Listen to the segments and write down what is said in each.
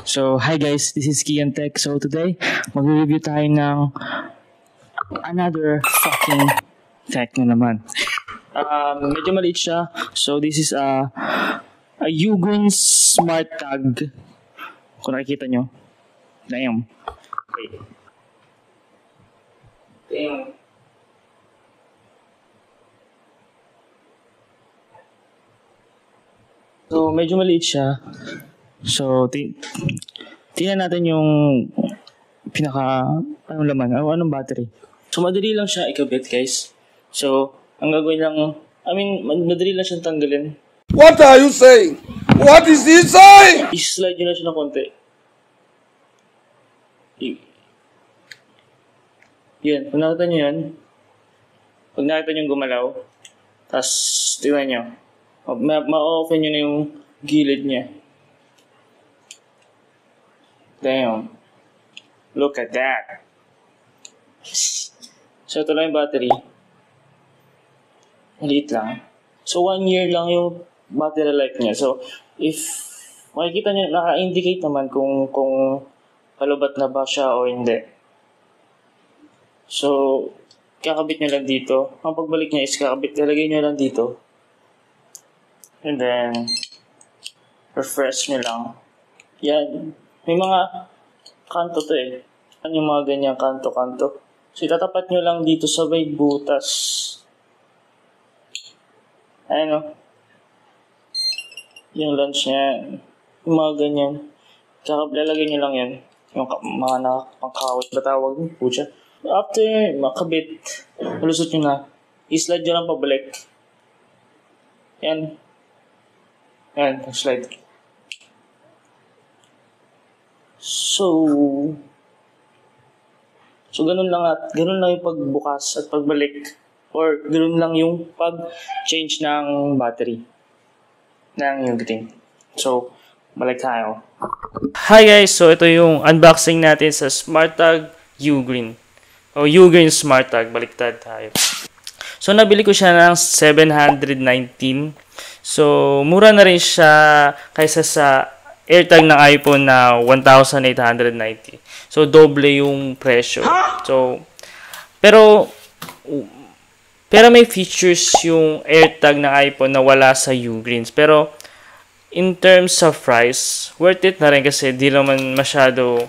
So, hi guys, this is Kian Tech. So, today, mag-review tayo ng another fucking tech na naman. Medyo maliit siya. So, this is a Ugreen Smart Tag. Kung nakikita nyo. Damn. Okay. Damn. So, medyo maliit siya. So, tingnan natin yung anong laman, anong battery. So, madali lang siya ikabit, guys. So, ang gagawin lang, madali lang siyang tanggalin. What are you saying? What is he saying? I-slide nyo lang siya ng konti. Yan, kung nakita nyo yan, pag nakita nyo gumalaw, tapos, tingnan nyo, ma-open nyo na yung gilid niya. Damn. Look at that. So, ito lang yung battery. Maliit lang. So, 1 year lang yung battery life niya. So, if makikita niyo, naka-indicate naman kung palubat na ba siya o hindi. So, kakabit niyo lang dito. Ang pagbalik niya is ilagay niyo lang dito. And then, refresh niyo lang. Yan. May mga kanto to eh. Ano yung mga ganyang kanto-kanto. So, itatapat nyo lang dito sa may butas. Ayan o. Yung lunch niya. Yung mga ganyan. Lalagay nyo lang yan. Yung mga pangkawit ba tawag mo? Pucha. After makabit, malusot nyo na. I-slide nyo lang pabalik. Yan. Yan, slide. So, ganun lang yung pagbukas at pagbalik or ganun lang yung pag-change ng battery ng Ugreen. So, balik tayo. Hi guys! So, ito yung unboxing natin sa SmartTag Ugreen. O Ugreen SmartTag. Baliktad tayo. So, nabili ko siya ng 719. So, mura na rin siya kaysa sa AirTag ng iPhone na 1,890. So, doble yung presyo. So, pero may features yung AirTag ng iPhone na wala sa Ugreens. Pero, in terms of price, worth it na rin kasi di naman masyado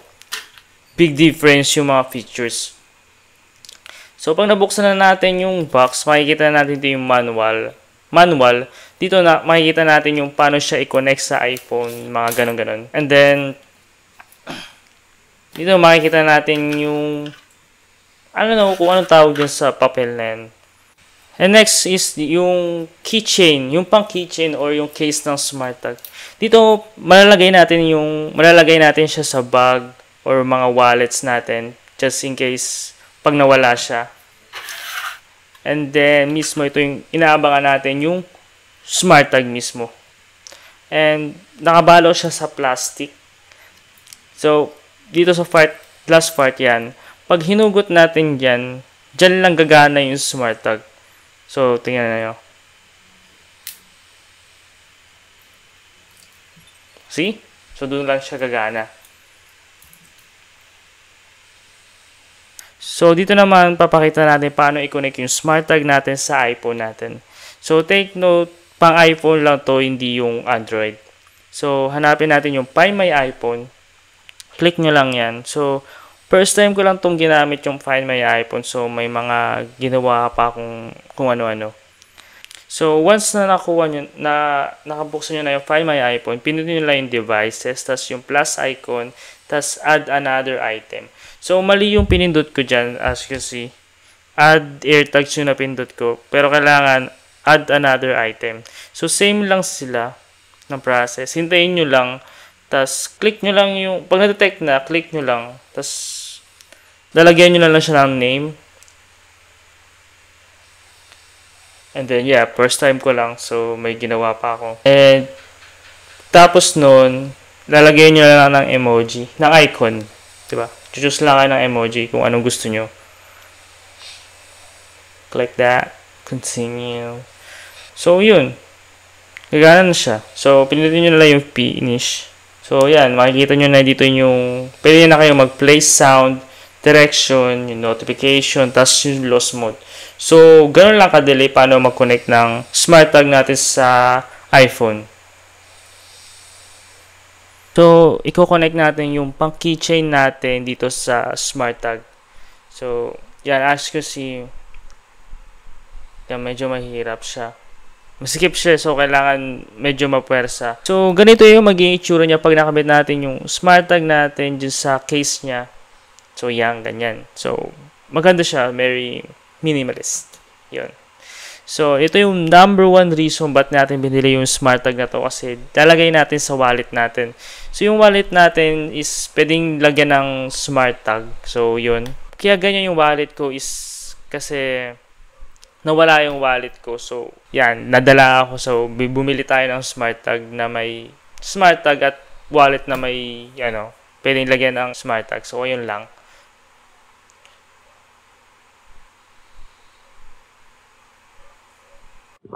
big difference yung mga features. So, pag nabuksan na natin yung box, makikita na natin ito yung manual. Dito na makikita natin yung paano siya i-connect sa iPhone, mga ganun-ganun. And then, dito makikita natin yung, kung anong tawag dyan sa papel na yan. And next is yung keychain, yung pang keychain or yung case ng SmartTag. Dito, malalagay natin siya sa bag or mga wallets natin, just in case pag nawala siya. And then, mismo ito yung inaabangan natin yung SmartTag mismo. And, nakabalo siya sa plastic. So, dito sa last part yan. Pag hinugot natin dyan lang gagana yung SmartTag. So, tingnan nyo. See? So, doon lang siya gagana. So, dito naman, papakita natin paano i-connect yung SmartTag natin sa iPhone natin. So, take note, pang iPhone lang to, hindi yung Android. So, hanapin natin yung Find My iPhone. Click nyo lang yan. So, first time ko lang itong ginamit yung Find My iPhone. So, may mga ginawa pa kung ano-ano. So, once na nakabuksan nyo na yung Find My iPhone, pinutin nyo lang yung devices, tas yung plus icon, tas add another item. So, mali yung pinindot ko dyan, as you see. Add AirTags yung napindot ko. Pero kailangan add another item. So, same lang sila ng process. Hintayin nyo lang. Tas, click nyo lang yung, pag na-detect na, click nyo lang. Tas, lalagyan nyo lang siya ng name. And then, yeah, first time ko lang. So, may ginawa pa ako. And, tapos nun, lalagyan nyo lang ng emoji, ng icon. Diba? Choose lang kayo ng emoji kung anong gusto nyo. Click that. Continue. So, yun. Gagana na siya. So, pinutin nyo na lang yung finish. So, yan. Makikita nyo na dito yung pwede na kayo mag-play sound, direction, yung notification, tapos yung lost mode. So, ganun lang kadali paano mag-connect ng smart tag natin sa iPhone. So, i-connect natin yung pang keychain natin dito sa smart tag. So, yan, as you see, yan, medyo mahirap siya. Masikip siya, so kailangan medyo mapwersa. So, ganito yung magiging itsura niya pag nakabit natin yung smart tag natin dyan sa case niya. So, yan, ganyan. So, maganda siya, very minimalist. Yun. So, ito yung number one reason ba't natin binili yung smart tag na to kasi lalagay natin sa wallet natin. So, yung wallet natin is pwedeng lagyan ng smart tag. So, yun. Kaya ganyan yung wallet ko is kasi nawala yung wallet ko. So, yan, nadala ako. So, bumili tayo ng smart tag na may smart tag at wallet na may, pwedeng lagyan ng smart tag. So, yun lang.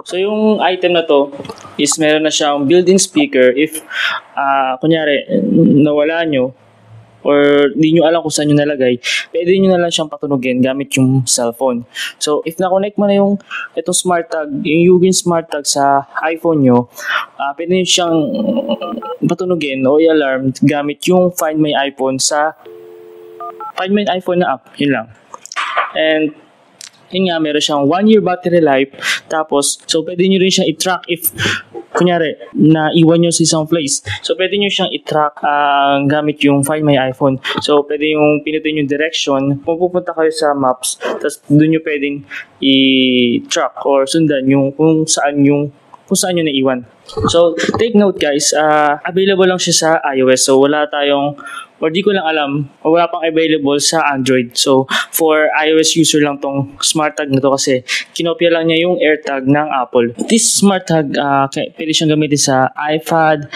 So, yung item na to is meron na siyang built-in speaker. If, kunyari, nawala nyo, or di nyo alam kung saan nyo nalagay, pwede nyo na lang siyang patunugin gamit yung cellphone. So, if na-connect mo na yung itong smart tag, yung Yugin smart tag sa iPhone nyo, pwede nyo siyang patunugin o i-alarm gamit yung Find My iPhone sa Find My iPhone na app. Yun lang. And, yun nga, meron siyang 1-year battery life. Tapos, so pwede nyo rin siyang i-track if, kunyari, naiwan nyo sa isang place. So, pwede nyo siyang i-track gamit yung Find My iPhone. So, pwede yung pinutin yung direction. Kung pupunta kayo sa maps, tapos doon nyo pwedeng i-track or sundan yung kung saan nyo naiwan. So, take note guys, available lang siya sa iOS. So, wala tayong, or di ko lang alam, o wala pang available sa Android. So, for iOS user lang tong smart tag na to kasi kinopya lang niya yung AirTag ng Apple. This smart tag, pwede siyang gamitin sa iPad,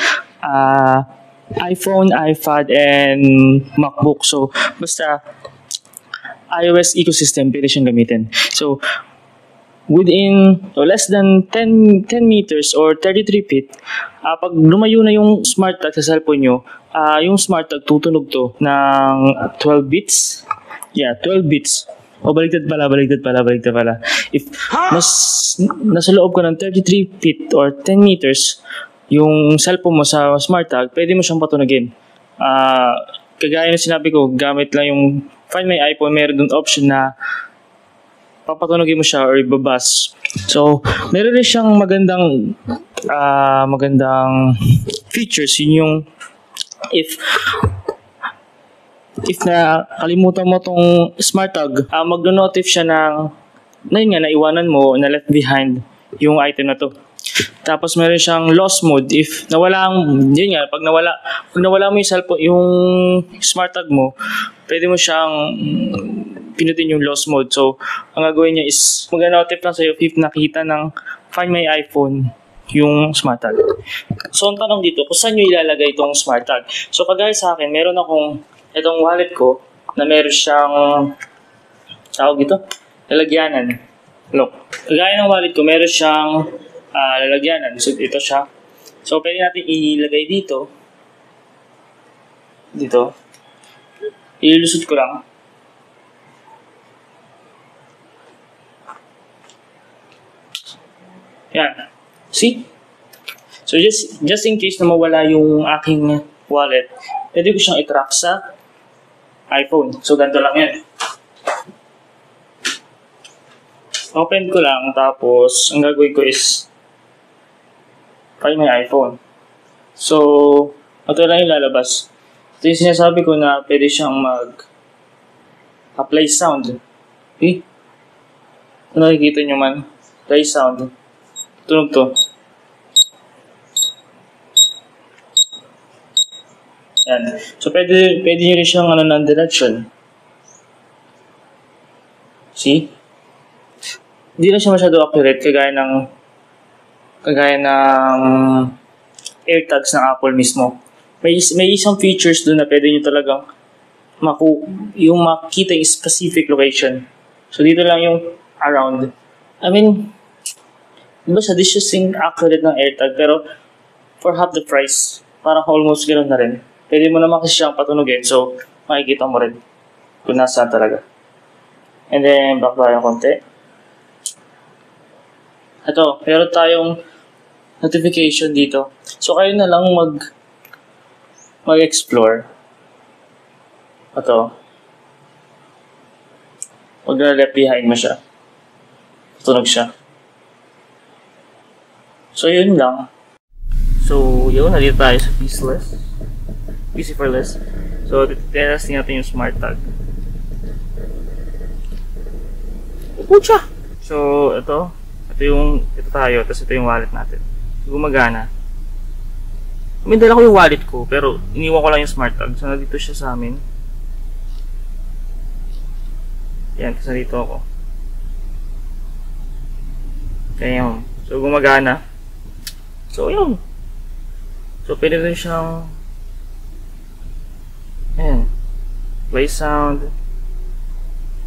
iPhone, iPad, and MacBook. So, basta iOS ecosystem, pwede siyang gamitin. So, within less than 10 meters or 33 feet, pag lumayo na yung smart tag sa cellphone nyo, yung smart tag tutunog to ng 12 beats. Yeah, 12 beats. O baligtad pala. If nasa loob ka ng 33 feet or 10 meters, yung cellphone mo sa smart tag, pwede mo siyang patunogin. Kagaya na sinabi ko, gamit lang yung Find My iPhone, meron dun option na papatunogin mo siya or ibabas. So, meron rin siyang magandang features. Yun yung if na kalimutan mo tong smart tag, magno-notif siya naiwanan mo, na left behind yung item na to. Tapos meron siyang lost mode. If pag nawala mo yung cellphone, yung smart tag mo, pwede mo siyang pinutin yung lost mode. So, ang gagawin niya is mag-notif lang sa'yo if nakita ng Find My iPhone yung smart tag. So, ang tanong dito, kung saan nyo ilalagay itong smart tag? So, kagaya sa akin, meron akong itong wallet ko na meron siyang lalagyanan. Look, kagaya ng wallet ko, meron siyang lalagyanan. So, ito siya. So, pwede natin ilagay dito. Ilusot ko lang. Yan. See? So, just in case na mawala yung aking wallet, pwede ko siyang i-track sa iPhone. So, ganito lang yan. Open ko lang, tapos, ang gagawin ko is Find My iPhone. So, ito lang yung lalabas. Ito yung sinasabi ko na pwede siyang play sound. Okay? Kung nakikita nyo man, play sound. Tunog to. Yan. So, pwede nyo rin siyang ng direction. See? Hindi na siya masyado accurate kagaya ng AirTags ng Apple mismo. May isang features doon na pwede nyo talagang makita yung specific location. So, dito lang yung around. I mean, diba siya, this is accurate ng AirTag, pero for half the price. parang almost ganoon na rin. Pwede mo naman kasi siyang patunugin, so makikita mo rin kung nasaan talaga. And then, back tayo konti. Ito, meron tayong notification dito. So, kayo na lang mag-explore. Ito. Pag na-left behind mo siya. Tunog siya. So, yun lang. So, yun. Nandito tayo sa PC for less. So, testing natin yung smart tag. Pucha! So, ito tayo, tapos ito yung wallet natin. Gumagana. May dala ko yung wallet ko, pero iniwan ko lang yung smart tag. So, nandito siya sa amin. Yan, tapos nandito ako. Kaya yun. So, gumagana. So, yun. So, pwede rin siyang ayan. Play sound.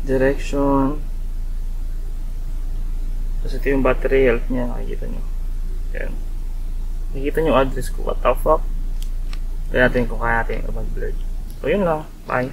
Direction. Tapos ito yung battery health niya. Nakikita nyo. Ayan. Nakikita nyo yung address ko. What the fuck? Kaya natin kung kaya natin mag-blurred. So, yun lang. Bye.